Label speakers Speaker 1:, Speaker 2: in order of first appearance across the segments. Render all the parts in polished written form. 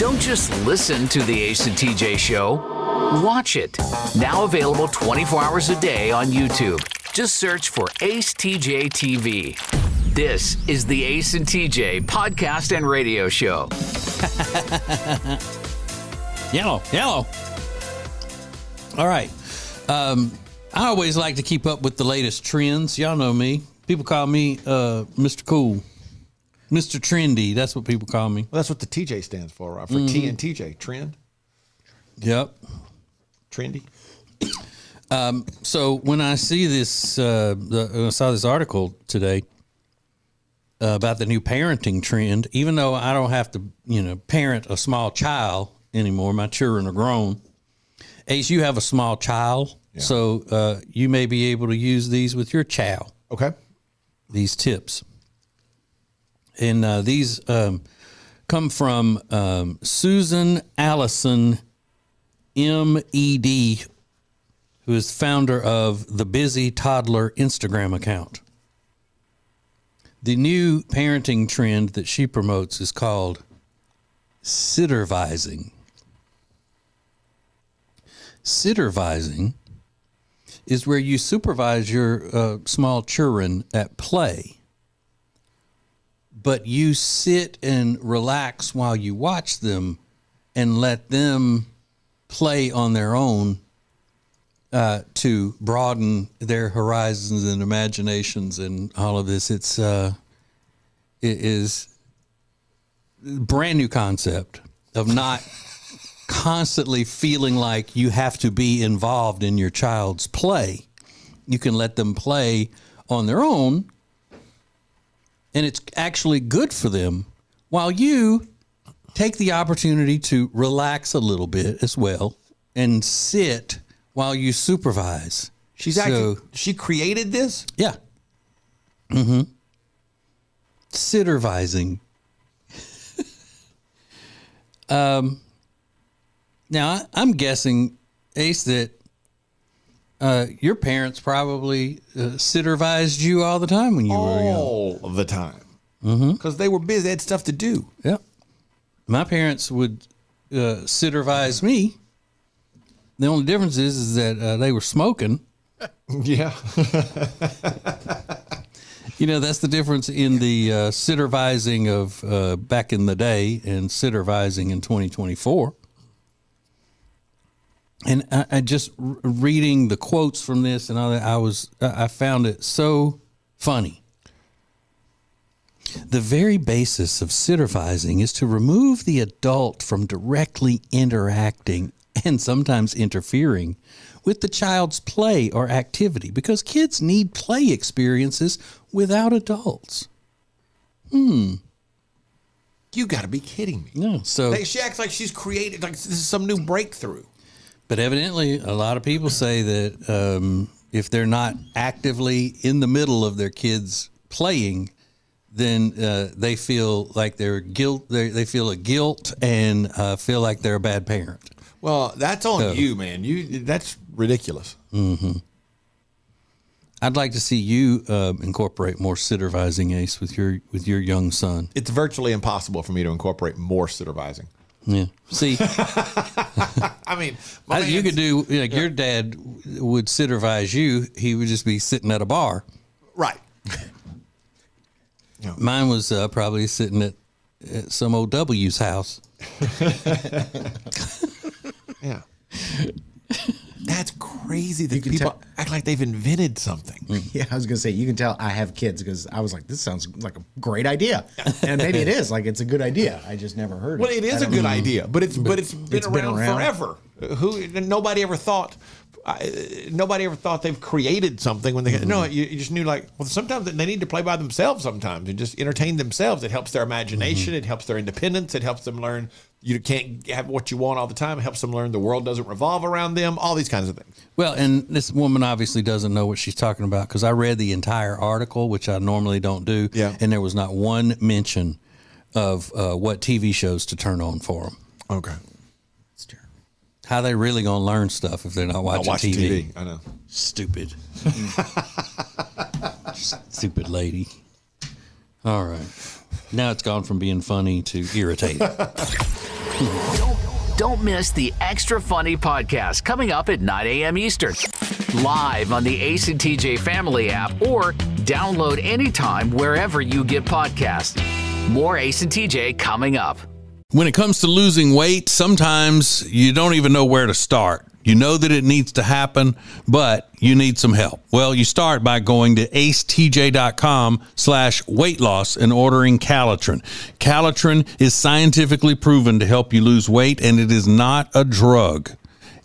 Speaker 1: Don't just listen to the Ace and TJ Show. Watch it. Now available 24 hours a day on YouTube. Just search for Ace TJ TV. This is the Ace and TJ podcast and radio show.
Speaker 2: Yellow. All right. I always like to keep up with the latest trends. Y'all know me. People call me Mr. Cool. Mr. Trendy. That's what people call me.
Speaker 3: Well, that's what the TJ stands for, right? For T and TJ. Trend.
Speaker 2: Yep.
Speaker 3: Trendy.
Speaker 2: So when I see this, I saw this article today about the new parenting trend, even though I don't have to, parent a small child anymore. My children are grown. Ace, you have a small child, so you may be able to use these with your child.
Speaker 3: Okay. These
Speaker 2: tips. And these come from Susan Allison, MED, who is founder of the Busy Toddler Instagram account. The new parenting trend that she promotes is called sittervising. Sittervising is where you supervise your small children at play, but you sit and relax while you watch them and let them play on their own to broaden their horizons and imaginations and all of this. It is a brand new concept of not constantly feeling like you have to be involved in your child's play. You can let them play on their own, and it's actually good for them while you take the opportunity to relax a little bit as well and sit while you supervise.
Speaker 3: She created this?
Speaker 2: Yeah. Mm-hmm. Sittervising. Now, I'm guessing, Ace, that your parents probably sittervised you all the time when you were young.
Speaker 3: All the time. Because they were busy. They had stuff to do.
Speaker 2: Yep. My parents would sittervise me. The only difference is that they were smoking.
Speaker 3: Yeah.
Speaker 2: That's the difference in the sittervising of back in the day and sittervising in 2024. And I just reading the quotes from this and all that, I found it so funny. The very basis of sittervising is to remove the adult from directly interacting and sometimes interfering with the child's play or activity, because kids need play experiences without adults.
Speaker 3: You got to be kidding me.
Speaker 2: No, so
Speaker 3: she acts like she's created, like this is some new breakthrough.
Speaker 2: But evidently, a lot of people say that if they're not actively in the middle of their kids playing, then they feel like they're they feel a guilt and feel like they're a bad parent.
Speaker 3: Well, that's on you, man. That's ridiculous.
Speaker 2: Mm-hmm. I'd like to see you incorporate more sittervising, Ace, with your young son.
Speaker 3: It's virtually impossible for me to incorporate more sittervising.
Speaker 2: Yeah. See,
Speaker 3: I mean,
Speaker 2: you could do your dad would sittervise you. He would just be sitting at a bar.
Speaker 3: Right.
Speaker 2: Mine was probably sitting at some old W's house.
Speaker 3: Yeah. That's crazy that people act like they've invented something.
Speaker 4: Yeah, I was going to say, you can tell I have kids because I was like, this sounds like a great idea. And maybe it is. Like, it's a good idea. I just never heard
Speaker 3: it. Well, it is a good idea, but it's been around forever. Nobody ever thought they've created something when they no, you just knew, like, well, sometimes they need to play by themselves sometimes and just entertain themselves. It helps their imagination. It helps their independence. It helps them learn you can't have what you want all the time. It helps them learn the world doesn't revolve around them, all these kinds of things.
Speaker 2: Well, and this woman obviously doesn't know what she's talking about, because I read the entire article, which I normally don't do, and there was not one mention of what TV shows to turn on for them.
Speaker 3: Okay.
Speaker 2: How they really going to learn stuff if they're not watching TV?
Speaker 3: I know.
Speaker 2: Stupid. Stupid lady. All right. Now it's gone from being funny to irritating.
Speaker 1: Don't miss the extra funny podcast coming up at 9 a.m. Eastern. Live on the Ace and TJ Family app or download anytime wherever you get podcasts. More Ace and TJ coming up.
Speaker 2: When it comes to losing weight, sometimes you don't even know where to start. You know that it needs to happen, but you need some help. Well, you start by going to acetj.com/weight loss and ordering Calitrin. Calitrin is scientifically proven to help you lose weight, and it is not a drug.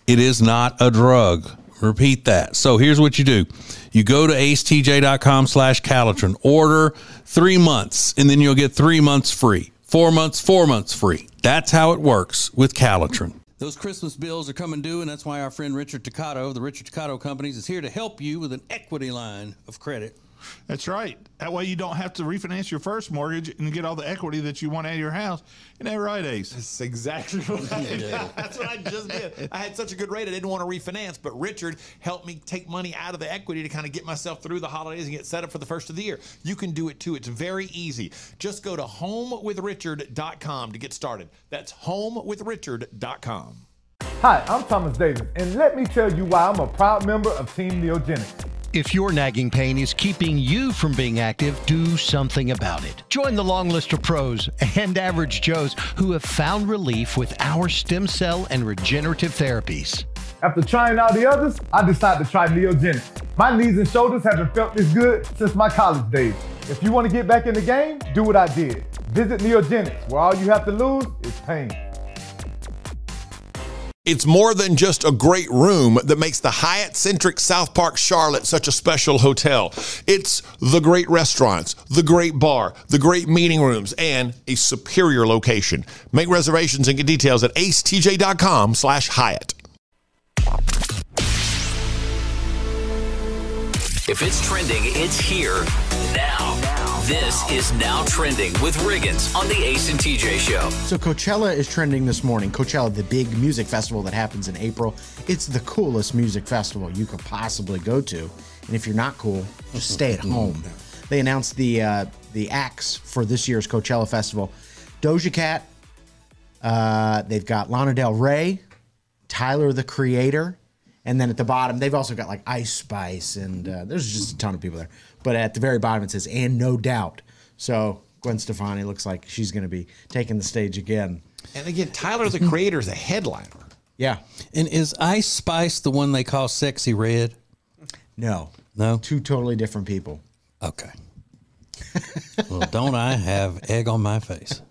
Speaker 2: It is not a drug. Repeat that. So here's what you do. You go to acetj.com/Calitrin, order 3 months, and then you'll get 3 months free. 4 months, 4 months free. That's how it works with Calitrin. Those Christmas bills are coming due, and that's why our friend Richard Toccato of the Richard Toccato Companies is here to help you with an equity line of credit.
Speaker 5: That's right. That way you don't have to refinance your first mortgage and get all the equity that you want out of your house. Isn't that right, Ace?
Speaker 3: That's exactly what I did. That's what I just did. I had such a good rate, I didn't want to refinance, but Richard helped me take money out of the equity to kind of get myself through the holidays and get set up for the first of the year. You can do it too. It's very easy. Just go to homewithrichard.com to get started. That's homewithrichard.com.
Speaker 6: Hi, I'm Thomas Davis, and let me tell you why I'm a proud member of Team Neogenics.
Speaker 7: If your nagging pain is keeping you from being active, do something about it. Join the long list of pros and average Joes who have found relief with our stem cell and regenerative therapies.
Speaker 6: After trying all the others, I decided to try Neogenics. My knees and shoulders haven't felt this good since my college days. If you want to get back in the game, do what I did. Visit Neogenics, where all you have to lose is pain.
Speaker 3: It's more than just a great room that makes the Hyatt-centric South Park Charlotte such a special hotel. It's the great restaurants, the great bar, the great meeting rooms, and a superior location. Make reservations and get details at acetj.com/Hyatt.
Speaker 1: If it's trending, it's here now. This is Now Trending with Riggins on the Ace and TJ Show.
Speaker 4: So Coachella is trending this morning. Coachella, the big music festival that happens in April. It's the coolest music festival you could possibly go to. And if you're not cool, just stay at home. They announced the acts for this year's Coachella Festival. Doja Cat, they've got Lana Del Rey, Tyler, the Creator, and then at the bottom, they've also got like Ice Spice, and there's just a ton of people there. But at the very bottom, it says, and No Doubt. So Gwen Stefani looks like she's going to be taking the stage again.
Speaker 3: And again, Tyler, the Creator, is a headliner.
Speaker 4: Yeah.
Speaker 2: And is Ice Spice the one they call Sexy Red?
Speaker 4: No.
Speaker 2: No?
Speaker 4: Two totally different people.
Speaker 2: Okay. Well, don't I have egg on my face?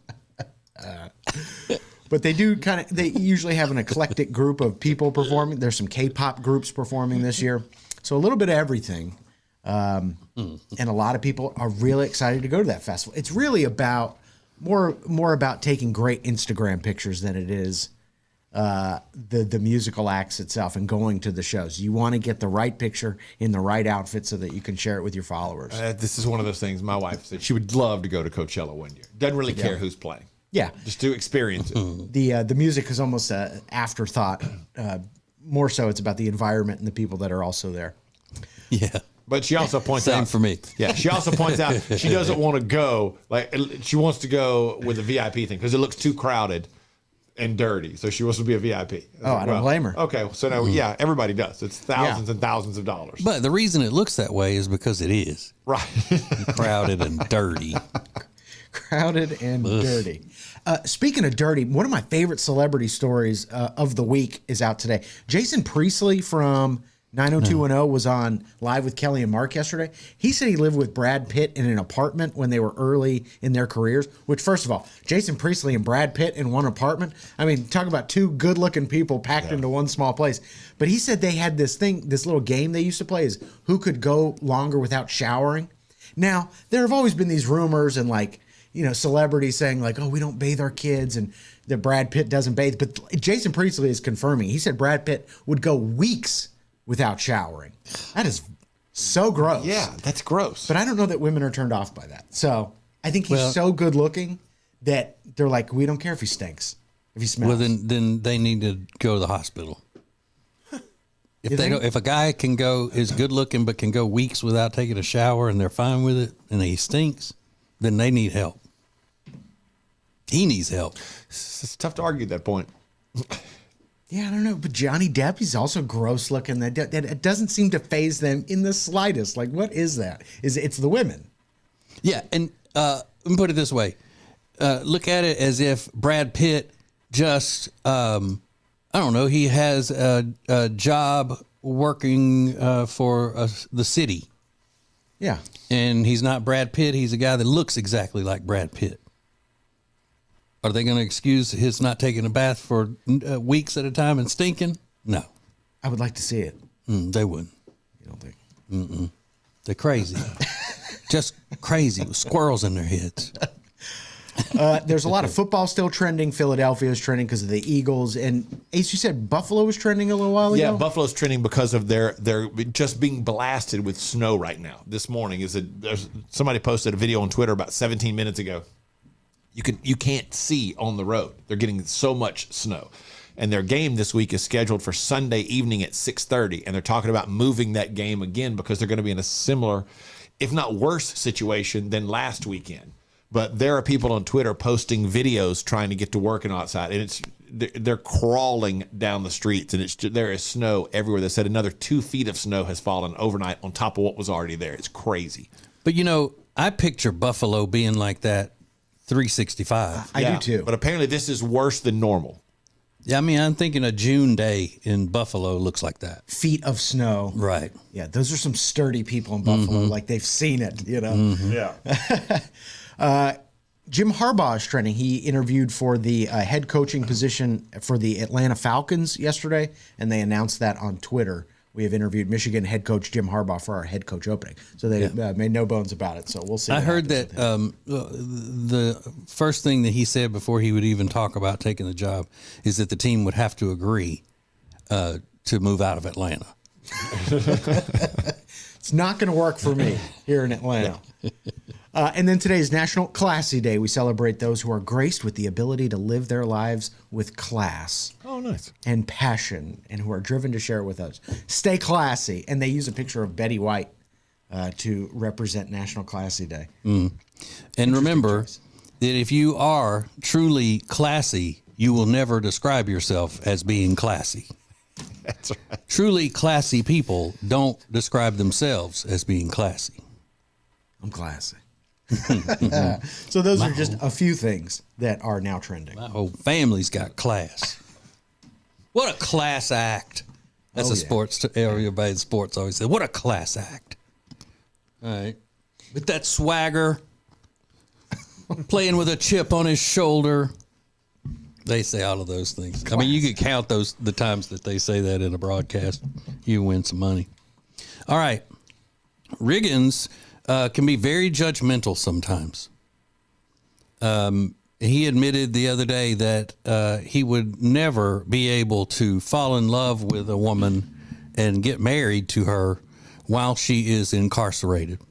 Speaker 4: But they do they usually have an eclectic group of people performing. There's some K-pop groups performing this year. So a little bit of everything. And a lot of people are really excited to go to that festival. It's really about more about taking great Instagram pictures than it is the musical acts itself and going to the shows. You want to get the right picture in the right outfit so that you can share it with your followers.
Speaker 3: This is one of those things my wife said she would love to go to Coachella one year. Doesn't really care who's playing.
Speaker 4: Yeah.
Speaker 3: Just to experience it.
Speaker 4: The music is almost an afterthought. More so, it's about the environment and the people that are also there.
Speaker 2: Yeah.
Speaker 3: But she also points out.
Speaker 2: Same for me.
Speaker 3: Yeah. She also points out she doesn't want to go. Like, she wants to go with a VIP thing because it looks too crowded and dirty. So she wants to be a VIP.
Speaker 4: I don't blame her.
Speaker 3: Okay. So now, yeah, everybody does. It's thousands and thousands of dollars.
Speaker 2: But the reason it looks that way is because it is.
Speaker 3: Right.
Speaker 2: Crowded and dirty.
Speaker 4: Crowded and dirty. Speaking of dirty, one of my favorite celebrity stories of the week is out today. Jason Priestley from 90210 was on Live with Kelly and Mark yesterday. He said he lived with Brad Pitt in an apartment when they were early in their careers, which, first of all, Jason Priestley and Brad Pitt in one apartment. I mean, talk about two good-looking people packed into one small place. But he said they had this little game they used to play is who could go longer without showering. Now, there have always been these rumors and celebrities saying like, oh, we don't bathe our kids and that Brad Pitt doesn't bathe. But Jason Priestley is confirming. He said Brad Pitt would go weeks without showering. That is so gross.
Speaker 3: Yeah, that's gross.
Speaker 4: But I don't know that women are turned off by that. So I think he's so good looking that they're like, we don't care if he stinks, if he smells.
Speaker 2: Well, then they need to go to the hospital. If a guy is good looking but can go weeks without taking a shower and they're fine with it and he stinks, then they need help. He needs help.
Speaker 3: It's tough to argue that point.
Speaker 4: Yeah, I don't know, but Johnny Depp, he's also gross looking. That it doesn't seem to faze them in the slightest. Like, what is that? It's the women?
Speaker 2: Yeah, and let me put it this way: look at it as if Brad Pitt just, I don't know, he has a job working for the city.
Speaker 4: Yeah,
Speaker 2: and he's not Brad Pitt. He's a guy that looks exactly like Brad Pitt. Are they going to excuse his not taking a bath for weeks at a time and stinking? No.
Speaker 4: I would like to see it.
Speaker 2: They wouldn't.
Speaker 4: You don't think?
Speaker 2: Mm-mm. They're crazy. Just crazy with squirrels in their heads.
Speaker 4: There's a lot of football still trending. Philadelphia is trending because of the Eagles. And Ace, you said Buffalo was trending a little while ago?
Speaker 3: Yeah, Buffalo's trending because of their just being blasted with snow right now. This morning somebody posted a video on Twitter about 17 minutes ago. You can't see on the road. They're getting so much snow. And their game this week is scheduled for Sunday evening at 6:30. And they're talking about moving that game again because they're going to be in a similar, if not worse, situation than last weekend. But there are people on Twitter posting videos trying to get to work and outside. And they're crawling down the streets. And there is snow everywhere. They said another 2 feet of snow has fallen overnight on top of what was already there. It's crazy.
Speaker 2: But, I picture Buffalo being like that 365.
Speaker 4: I do too.
Speaker 3: But apparently this is worse than normal.
Speaker 2: Yeah, I'm thinking a June day in Buffalo looks like that.
Speaker 4: Feet of snow.
Speaker 2: Right.
Speaker 4: Yeah, those are some sturdy people in Buffalo. Like they've seen it,
Speaker 3: Yeah.
Speaker 4: Jim Harbaugh is trending. He interviewed for the head coaching position for the Atlanta Falcons yesterday, and they announced that on Twitter. We have interviewed Michigan head coach Jim Harbaugh for our head coach opening. So they made no bones about it. So we'll see.
Speaker 2: I heard that the first thing that he said before he would even talk about taking the job is that the team would have to agree to move out of Atlanta.
Speaker 4: It's not going to work for me here in Atlanta. And then today is National Classy Day. We celebrate those who are graced with the ability to live their lives with class.
Speaker 3: Oh, nice.
Speaker 4: And passion, and who are driven to share it with us. Stay classy. And they use a picture of Betty White to represent National Classy Day.
Speaker 2: And remember that if you are truly classy, you will never describe yourself as being classy.
Speaker 3: That's right.
Speaker 2: Truly classy people don't describe themselves as being classy.
Speaker 4: I'm classy. So those are just a few things that are now trending.
Speaker 2: My whole family's got class. What a class act. That's sports. Everybody in sports always says, what a class act. All right. With that swagger, playing with a chip on his shoulder. They say all of those things. I mean, you could count the times that they say that in a broadcast. You win some money. All right. Riggins can be very judgmental sometimes. He admitted the other day that he would never be able to fall in love with a woman and get married to her while she is incarcerated.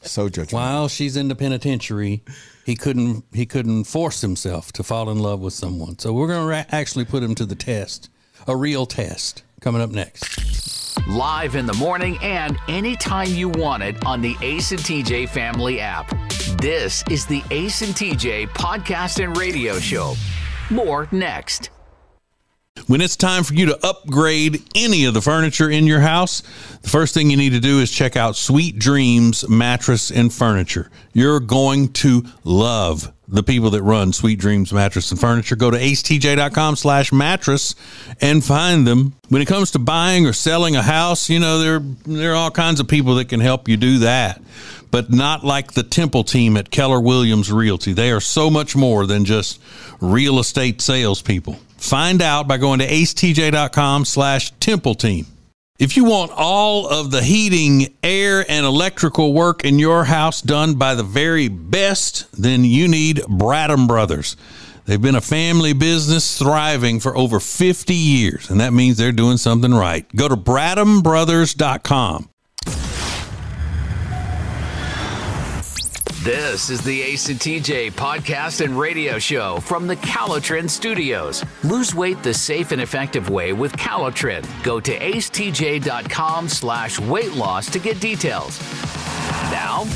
Speaker 3: So judgmental.
Speaker 2: While she's in the penitentiary, he couldn't force himself to fall in love with someone. So we're going to actually put him to the test, a real test, coming up next.
Speaker 1: Live in the morning and anytime you want it on the Ace and TJ family app. This is the Ace and TJ podcast and radio show. More next.
Speaker 2: When it's time for you to upgrade any of the furniture in your house, the first thing you need to do is check out Sweet Dreams Mattress and Furniture. You're going to love the people that run Sweet Dreams Mattress and Furniture. Go to acetj.com/mattress and find them. When it comes to buying or selling a house, there are all kinds of people that can help you do that, but not like the Temple team at Keller Williams Realty. They are so much more than just real estate salespeople. Find out by going to acetj.com/Temple team. If you want all of the heating, air, and electrical work in your house done by the very best, then you need Bradham Brothers. They've been a family business thriving for over 50 years, and that means they're doing something right. Go to BradhamBrothers.com.
Speaker 1: This is the Ace and TJ podcast and radio show from the Calotren Studios. Lose weight the safe and effective way with Calotren. Go to acetj.com/weight loss to get details. Now,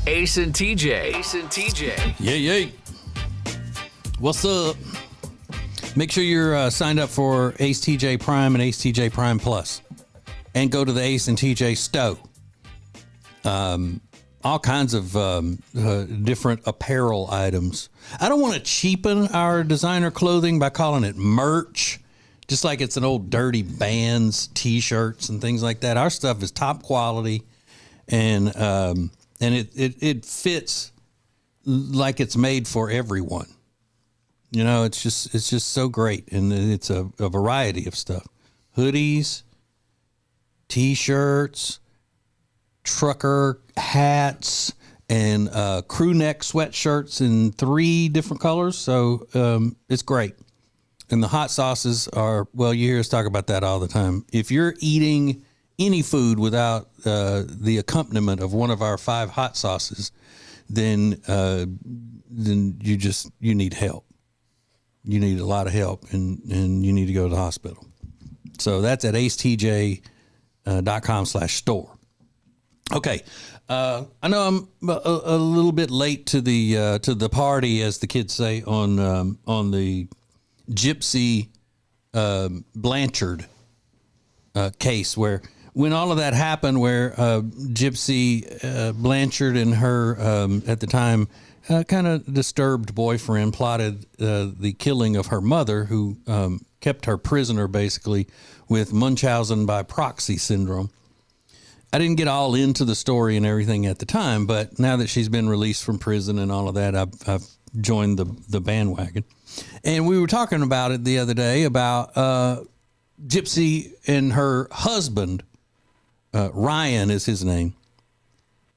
Speaker 1: Ace and TJ. Ace and TJ.
Speaker 2: Yay. What's up? Make sure you're signed up for Ace TJ Prime and Ace TJ Prime Plus. And go to the Ace and TJ Stow. All kinds of different apparel items. I don't want to cheapen our designer clothing by calling it merch, just like it's an old dirty bands, T-shirts, and things like that. Our stuff is top quality, and it fits like it's made for everyone. You know, it's just so great, and it's a variety of stuff: hoodies, T-shirts, trucker hats, and crew neck sweatshirts in 3 different colors. So it's great. And the hot sauces are, well, you hear us talk about that all the time. If you're eating any food without the accompaniment of one of our 5 hot sauces, then you need help. You need a lot of help, and you need to go to the hospital. So that's at acetj.com/store. Okay. I know I'm a little bit late to the party, as the kids say, on the Gypsy Blanchard case, where when all of that happened, where Gypsy Blanchard and her at the time kind of disturbed boyfriend plotted the killing of her mother, who kept her prisoner basically with Munchausen by proxy syndrome. I didn't get all into the story and everything at the time, but now that she's been released from prison and all of that, I've joined the bandwagon. And we were talking about it the other day about Gypsy and her husband, Ryan is his name,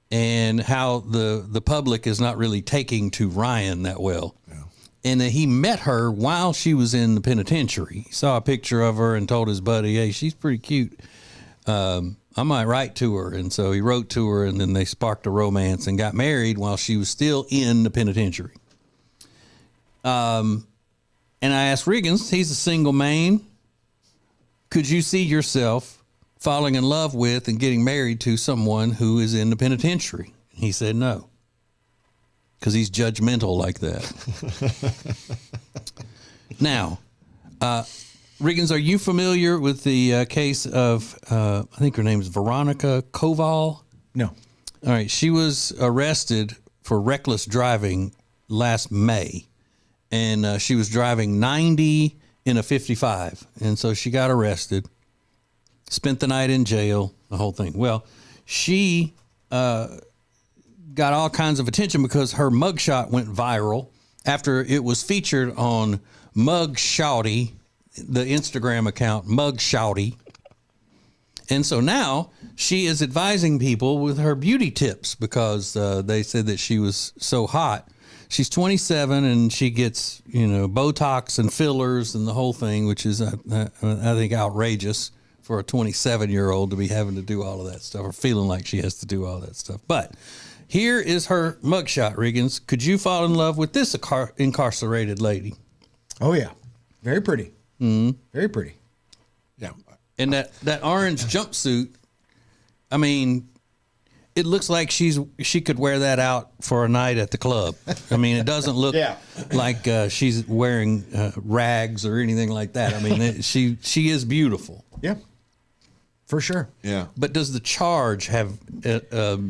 Speaker 2: and how the public is not really taking to Ryan that well. Yeah. And that he met her while she was in the penitentiary. He saw a picture of her and told his buddy, hey, she's pretty cute. I might write to her. And so he wrote to her, and then they sparked a romance and got married while she was still in the penitentiary. And I asked Riggins, he's a single man, could you see yourself falling in love with and getting married to someone who is in the penitentiary? He said no, because he's judgmental like that. Now, Riggins, are you familiar with the case of, I think her name is Veronica Koval?
Speaker 4: No.
Speaker 2: All right. She was arrested for reckless driving last May, and she was driving 90 in a 55. And so she got arrested, spent the night in jail, the whole thing. Well, she got all kinds of attention because her mugshot went viral after it was featured on Mug Shouty, the Instagram account Mug Shouty. And so now she is advising people with her beauty tips because they said that she was so hot. She's 27 and she gets, Botox and fillers and the whole thing, which is, I think, outrageous for a 27-year-old to be having to do all of that stuff or feeling like she has to do all that stuff. But here is her mugshot, Riggins. Could you fall in love with this incarcerated lady?
Speaker 4: Oh, yeah. Very pretty. Mm-hmm. Very pretty.
Speaker 3: Yeah.
Speaker 2: And that orange jumpsuit, I mean, it looks like she could wear that out for a night at the club. I mean, it doesn't look like she's wearing rags or anything like that. I mean, she is beautiful.
Speaker 4: Yeah, for sure.
Speaker 3: Yeah.
Speaker 2: But does the charge have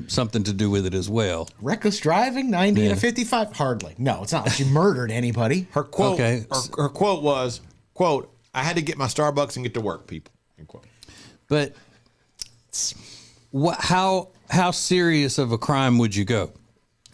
Speaker 2: something to do with it as well?
Speaker 4: Reckless driving, 90 and a 55? Hardly. No, it's not like she murdered anybody.
Speaker 3: Her quote, her quote was, quote, I had to get my Starbucks and get to work, people. End quote.
Speaker 2: But how serious of a crime would you go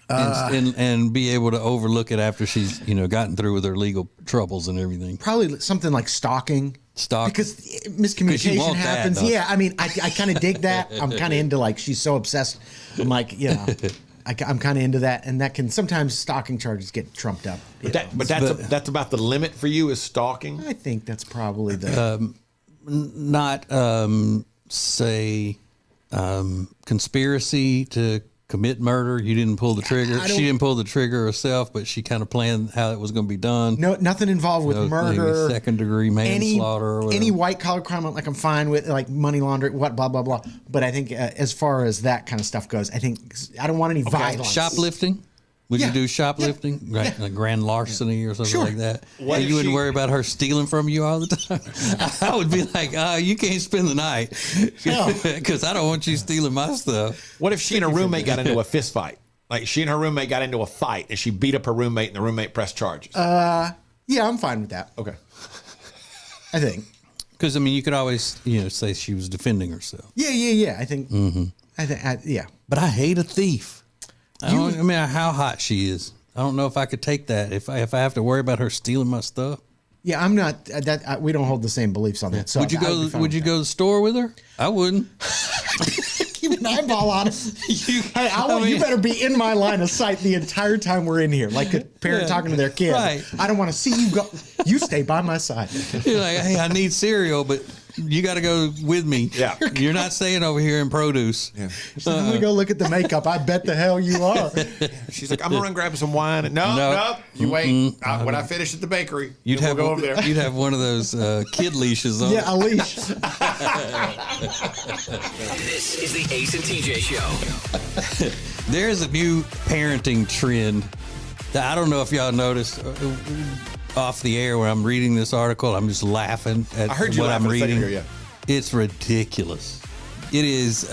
Speaker 2: and be able to overlook it after she's gotten through with her legal troubles and everything?
Speaker 4: Probably something like stalking. Because miscommunication happens. Yeah, I mean, I kind of dig that. I'm kind of into, like, she's so obsessed. I'm like, I'm kind of into that, and that can sometimes stalking charges get trumped up.
Speaker 3: But that's about the limit for you, is stalking.
Speaker 4: I think that's probably the
Speaker 2: not say conspiracy to commit murder. You didn't pull the trigger. She didn't pull the trigger herself, but she kind of planned how it was going to be done.
Speaker 4: No, nothing involved with murder,
Speaker 2: second degree manslaughter, or whatever.
Speaker 4: Any white collar crime. Like I'm fine with, like money laundering, what blah blah blah. But I think as far as that kind of stuff goes, I don't want any violence.
Speaker 2: Shoplifting. Would you do shoplifting?
Speaker 4: Yeah.
Speaker 2: Right, like grand larcemy or something like that?
Speaker 3: What
Speaker 2: you wouldn't worry about her stealing from you all the time? I would be like, you can't spend the night because I don't want you stealing my stuff.
Speaker 3: What if she and her roommate got into a fist fight? Like she and her roommate got into a fight and she beat up her roommate and the roommate pressed charges.
Speaker 4: Yeah, I'm fine with that.
Speaker 3: Okay.
Speaker 4: I think.
Speaker 2: Because, I mean, you could always, say she was defending herself.
Speaker 4: Yeah. I think, yeah.
Speaker 2: But I hate a thief. I mean, how hot she is. I don't know if I could take that. If I have to worry about her stealing my stuff.
Speaker 4: Yeah, I'm not. We don't hold the same beliefs on that. So
Speaker 2: would you go? Would you go to the store with her? I wouldn't.
Speaker 4: Keep an eyeball on it. You better be in my line of sight the entire time we're in here, like a parent talking to their kid. Right. I don't want to see you go. You stay by my side.
Speaker 2: You're like, hey, I need cereal, but you got to go with me.
Speaker 3: Yeah.
Speaker 2: You're not staying over here in produce.
Speaker 4: Yeah. I'm going to go look at the makeup. I bet the hell you are.
Speaker 3: She's like, I'm going to run grab some wine. No. You wait. When I finish at the bakery, we'll go over there.
Speaker 2: You'd have one of those kid leashes on.
Speaker 4: Yeah, a leash.
Speaker 1: This is the Ace and TJ Show.
Speaker 2: There's a new parenting trend that I don't know if y'all noticed. Off the air when I'm reading this article, I'm just laughing at what I'm reading. Here, It's ridiculous. It is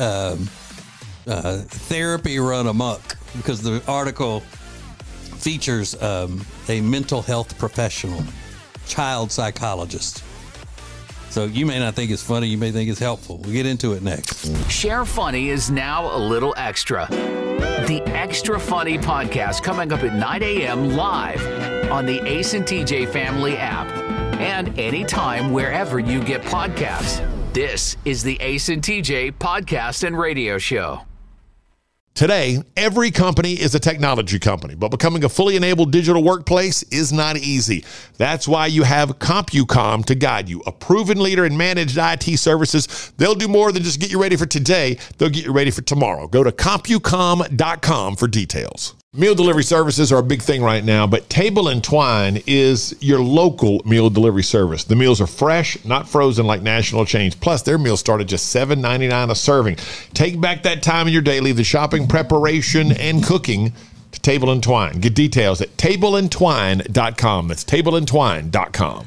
Speaker 2: therapy run amok because the article features a mental health professional, child psychologist. So you may not think it's funny, you may think it's helpful. We'll get into it next.
Speaker 1: Share Funny is now a little extra. The Extra Funny podcast coming up at 9 a.m. live on the Ace and TJ Family app and anytime wherever you get podcasts. This is the Ace and TJ podcast and radio show.
Speaker 8: Today, every company is a technology company, but becoming a fully enabled digital workplace is not easy. That's why you have CompuCom to guide you, a proven leader in managed IT services. They'll do more than just get you ready for today. They'll get you ready for tomorrow. Go to CompuCom.com for details. Meal delivery services are a big thing right now, but Table and Twine is your local meal delivery service. The meals are fresh, not frozen like national chains. Plus, their meals start at just $7.99 a serving. Take back that time in your day, leave the shopping, preparation, and cooking to Table and Twine. Get details at tableandtwine.com. That's tableandtwine.com.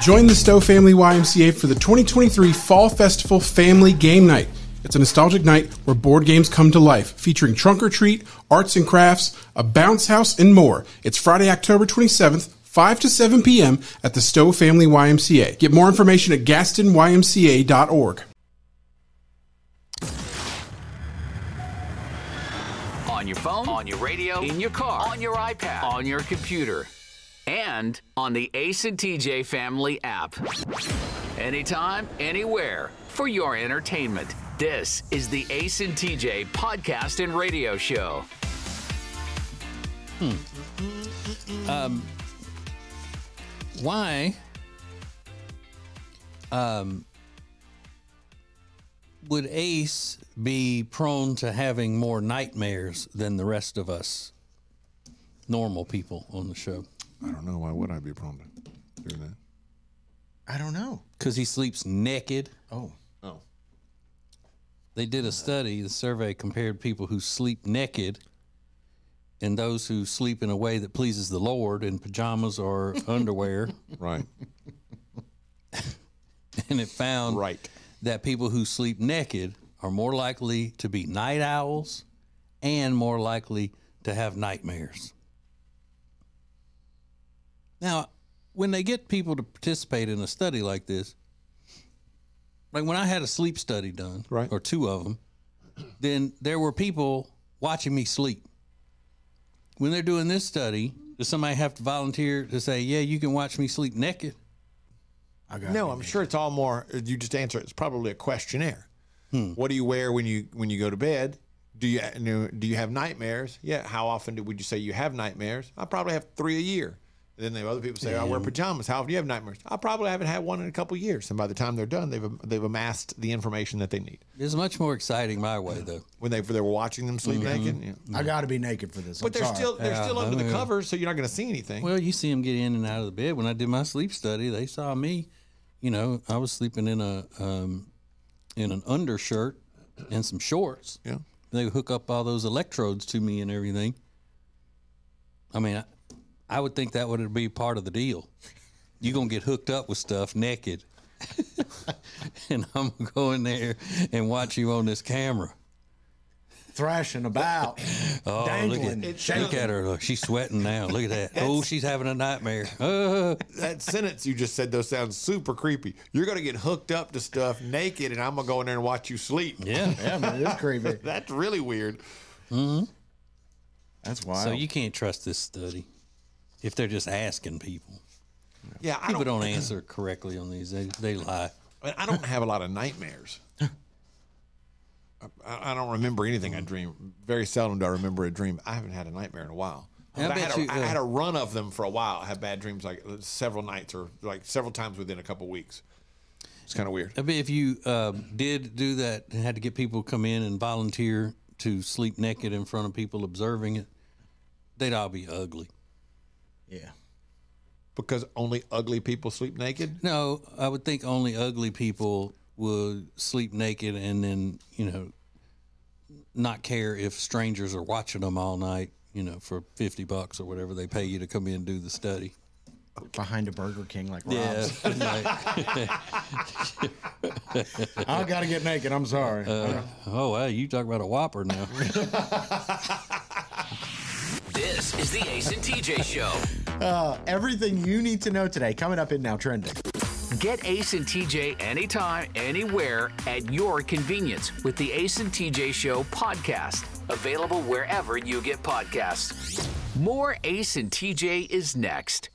Speaker 9: Join the Stowe Family YMCA for the 2023 Fall Festival Family Game Night. It's a nostalgic night where board games come to life, featuring trunk or treat, arts and crafts, a bounce house, and more. It's Friday, October 27th, 5 to 7 p.m. at the Stowe Family YMCA. Get more information at gastonymca.org.
Speaker 1: On your phone, on your radio, in your car, on your iPad, on your computer, and on the Ace and TJ Family app. Anytime, anywhere, for your entertainment. This is the Ace and TJ podcast and radio show.
Speaker 2: Why would Ace be prone to having more nightmares than the rest of us normal people on the show?
Speaker 8: I don't know. Why would I be prone to doing that?
Speaker 4: I don't know.
Speaker 2: Because he sleeps naked.
Speaker 4: Oh.
Speaker 2: They did a study. The survey compared people who sleep naked and those who sleep in a way that pleases the Lord in pajamas or underwear.
Speaker 8: Right.
Speaker 2: And it found that people who sleep naked are more likely to be night owls and more likely to have nightmares. Now, when they get people to participate in a study like this, like when I had a sleep study done, or two of them, then there were people watching me sleep. When they're doing this study, does somebody have to volunteer to say, yeah, you can watch me sleep naked?
Speaker 3: No, I'm sure it's all more, you just answer it. It's probably a questionnaire. What do you wear when you go to bed? Do you have nightmares? Yeah. How often would you say you have nightmares? I probably have 3 a year. Then there are other people say, I wear pajamas. How often do you have nightmares? I probably haven't had one in a couple of years. And by the time they're done, they've amassed the information that they need.
Speaker 2: It's much more exciting my way, though.
Speaker 3: When they were watching them sleep naked? Yeah.
Speaker 4: I got to be naked for this.
Speaker 3: But they're still under the covers, so you're not going to see anything.
Speaker 2: Well, you see them get in and out of the bed. When I did my sleep study, they saw me. You know, I was sleeping in an undershirt and some shorts.
Speaker 3: Yeah.
Speaker 2: They hook up all those electrodes to me and everything. I mean, I would think that would be part of the deal. You're going to get hooked up with stuff naked. And I'm going to go in there and watch you on this camera.
Speaker 4: Thrashing about. Dangling.
Speaker 2: Look at her. Look, she's sweating now. Look at that. Oh, she's having a nightmare.
Speaker 3: That sentence you just said, though, sounds super creepy. You're going to get hooked up to stuff naked, and I'm going to go in there and watch you sleep.
Speaker 2: Yeah,
Speaker 4: man, it's creepy.
Speaker 3: That's really weird.
Speaker 2: Mm-hmm.
Speaker 4: That's wild.
Speaker 2: So you can't trust this study if they're just asking people.
Speaker 3: Yeah,
Speaker 2: people don't answer correctly on these. They lie.
Speaker 3: I don't have a lot of nightmares. I don't remember anything I dream. Very seldom do I remember a dream. I haven't had a nightmare in a while. I had a run of them for a while. I had bad dreams like several nights or like several times within a couple of weeks. It's kind of weird.
Speaker 2: I mean, if you did do that and had to get people to come in and volunteer to sleep naked in front of people observing it, they'd all be ugly.
Speaker 4: Yeah.
Speaker 3: Because only ugly people sleep naked?
Speaker 2: No, I would think only ugly people would sleep naked and then, not care if strangers are watching them all night, for $50 or whatever they pay you to come in and do the study.
Speaker 4: Behind a Burger King like Rob's.
Speaker 2: Yeah.
Speaker 4: I got to get naked. I'm sorry.
Speaker 2: Oh, wow. You talk about a Whopper now.
Speaker 1: This is the Ace and TJ Show.
Speaker 4: Everything you need to know today coming up in Now Trending.
Speaker 1: Get Ace and TJ anytime, anywhere, at your convenience with the Ace and TJ Show podcast. Available wherever you get podcasts. More Ace and TJ is next.